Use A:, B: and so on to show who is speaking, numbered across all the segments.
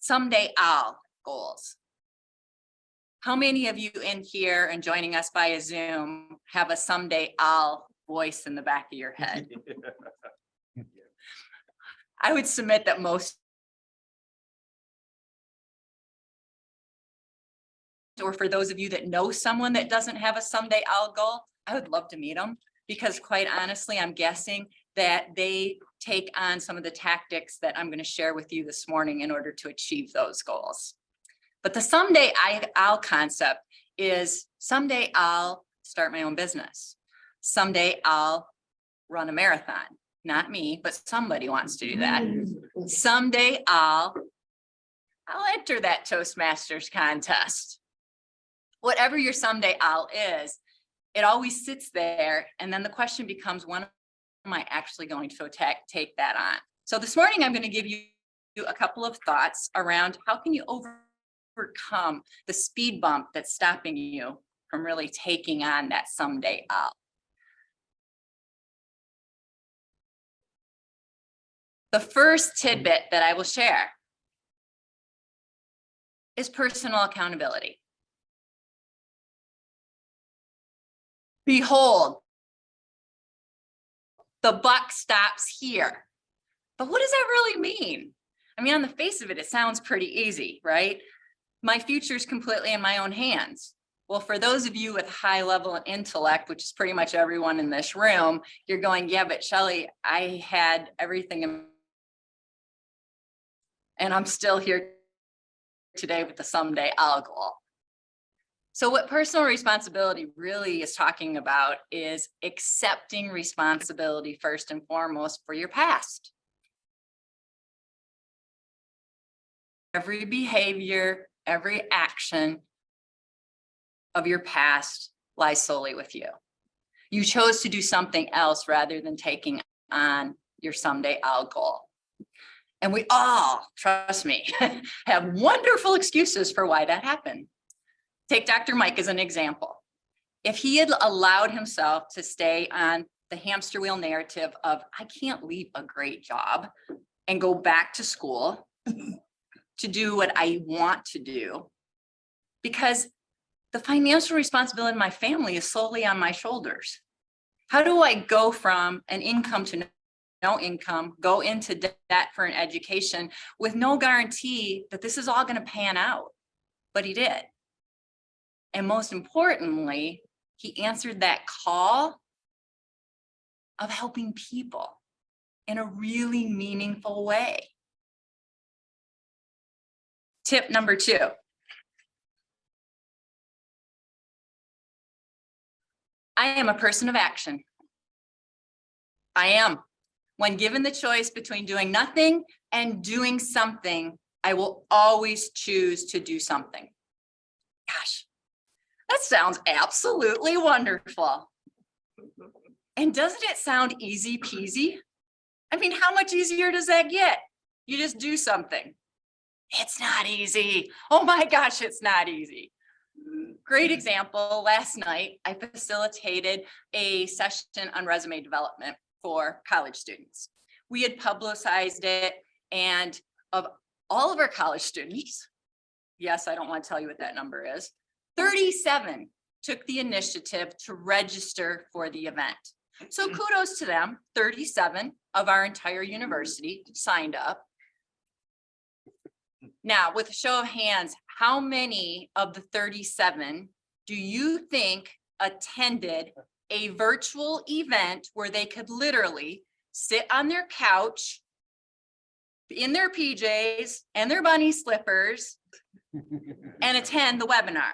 A: someday I'll goals. How many of you in here and joining us via Zoom have a someday I'll voice in the back of your head? I would submit that most, or for those of you that know someone that doesn't have a someday I'll goal, I would love to meet them, because quite honestly, I'm guessing that they take on some of the tactics that I'm going to share with you this morning in order to achieve those goals. But the someday I'll concept is someday I'll start my own business. Someday I'll run a marathon. Not me, but somebody wants to do that. Someday I'll enter that Toastmasters contest. Whatever your someday I'll is, it always sits there. And then the question becomes, when am I actually going to take that on? So this morning, I'm going to give you a couple of thoughts around how can you overcome the speed bump that's stopping you from really taking on that someday I'll. The first tidbit that I will share is personal accountability. Behold, the buck stops here. But what does that really mean? I mean, on the face of it, it sounds pretty easy, right? My future is completely in my own hands. Well, for those of you with high level of intellect, which is pretty much everyone in this room, you're going, yeah, but Shelly, I had everything and I'm still here today with the someday I'll goal. So what personal responsibility really is talking about is accepting responsibility first and foremost for your past. Every behavior, every action of your past lies solely with you. You chose to do something else rather than taking on your someday I'll goal. And we all, trust me, have wonderful excuses for why that happened. Take Dr. Mike as an example. If he had allowed himself to stay on the hamster wheel narrative of, I can't leave a great job and go back to school to do what I want to do, because the financial responsibility of my family is solely on my shoulders. How do I go from an income to no income, go into debt for an education with no guarantee that this is all going to pan out? But he did. And most importantly, he answered that call of helping people in a really meaningful way. Tip number 2. I am a person of action. I am. When given the choice between doing nothing and doing something, I will always choose to do something. Gosh, that sounds absolutely wonderful. And doesn't it sound easy peasy? I mean, how much easier does that get? You just do something. It's not easy. Oh my gosh, it's not easy. Great example. Last night, I facilitated a session on resume development for college students. We had publicized it, and of all of our college students, yes, I don't want to tell you what that number is, 37 took the initiative to register for the event. So kudos to them. 37 of our entire university signed up. Now, with a show of hands, how many of the 37 do you think attended a virtual event where they could literally sit on their couch in their PJs and their bunny slippers and attend the webinar?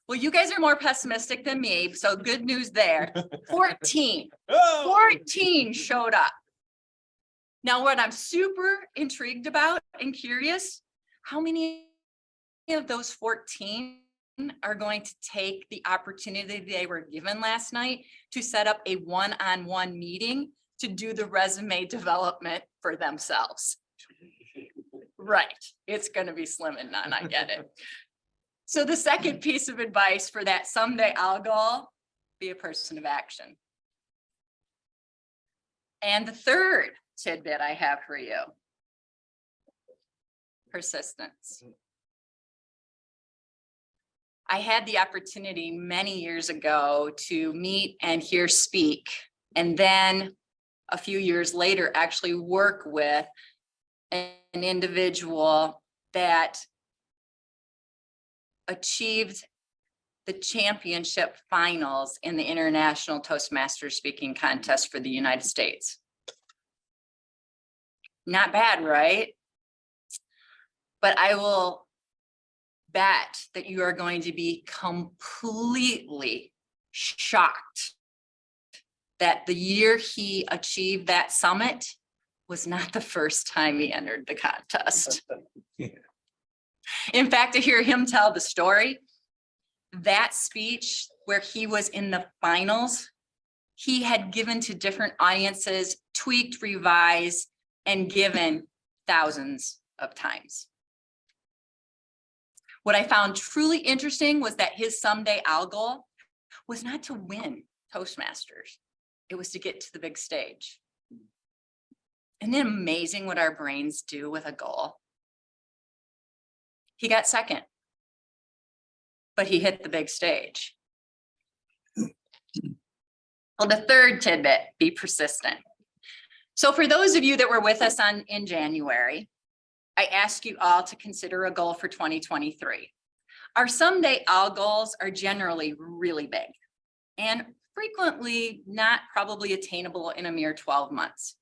A: Well, you guys are more pessimistic than me, so good news there. 14 showed up. Now, what I'm super intrigued about and curious, how many of those 14 are going to take the opportunity they were given last night to set up a one-on-one meeting to do the resume development for themselves? Right, it's going to be slim and none, I get it. So the second piece of advice for that someday I'll goal, be a person of action. And the third tidbit I have for you persistence. I had the opportunity many years ago to meet and hear speak, and then a few years later, actually work with an individual that achieved the championship finals in the International Toastmasters Speaking Contest for the United States. Not bad, right? But I will bet that you are going to be completely shocked that the year he achieved that summit was not the first time he entered the contest. In fact, to hear him tell the story, that speech where he was in the finals, he had given to different audiences, tweaked, revised, and given thousands of times. What I found truly interesting was that his someday I'll goal was not to win Toastmasters. It was to get to the big stage. Isn't it amazing what our brains do with a goal? He got second, but he hit the big stage. Well, the third tidbit, be persistent. So for those of you that were with us in January, I asked you all to consider a goal for 2023. Our someday I'll goals are generally really big and frequently not probably attainable in a mere 12 months.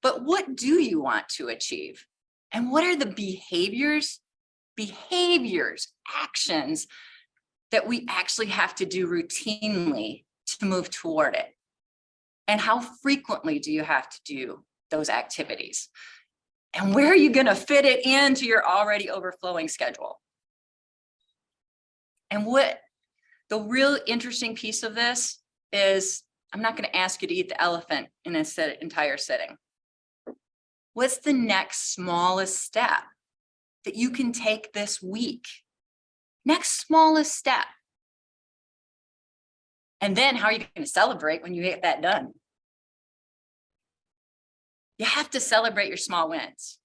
A: But what do you want to achieve? And what are the behaviors, actions that we actually have to do routinely to move toward it? And how frequently do you have to do those activities? And where are you going to fit it into your already overflowing schedule? And what the real interesting piece of this is, I'm not going to ask you to eat the elephant in an entire sitting. What's the next smallest step that you can take this week? Next smallest step. And then how are you going to celebrate when you get that done? You have to celebrate your small wins.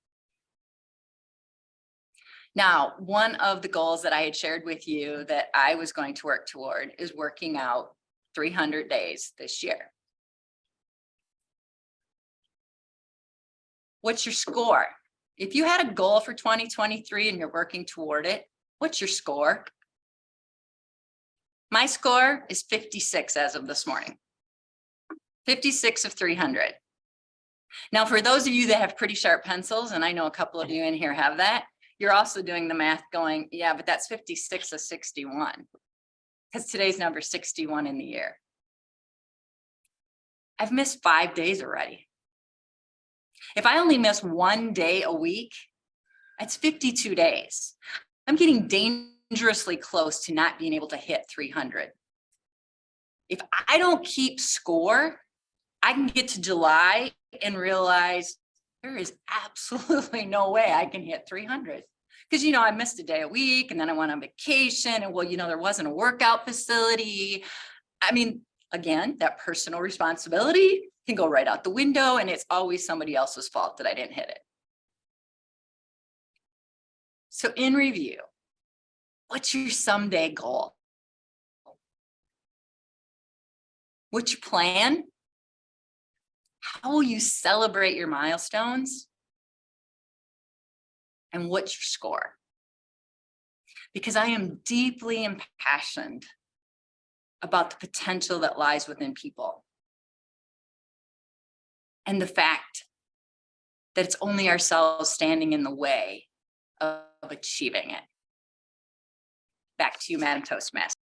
A: Now, one of the goals that I had shared with you that I was going to work toward is working out 300 days this year. What's your score? If you had a goal for 2023 and you're working toward it, what's your score? My score is 56 as of this morning. 56 of 300. Now, for those of you that have pretty sharp pencils, and I know a couple of you in here have that, you're also doing the math going, yeah, but that's 56 of 61, because today's number 61 in the year. I've missed 5 days already. If I only miss 1 day a week, that's 52 days. I'm getting dangerously close to not being able to hit 300. If I don't keep score, I can get to July and realize there is absolutely no way I can hit 300. Because, you know, I missed a day a week and then I went on vacation and, well, you know, there wasn't a workout facility. I mean, again, that personal responsibility can go right out the window and it's always somebody else's fault that I didn't hit it. So in review, what's your someday goal? What's your plan? How will you celebrate your milestones? And what's your score? Because I am deeply impassioned about the potential that lies within people. And the fact that it's only ourselves standing in the way of achieving it. Back to you, Madam Toastmaster.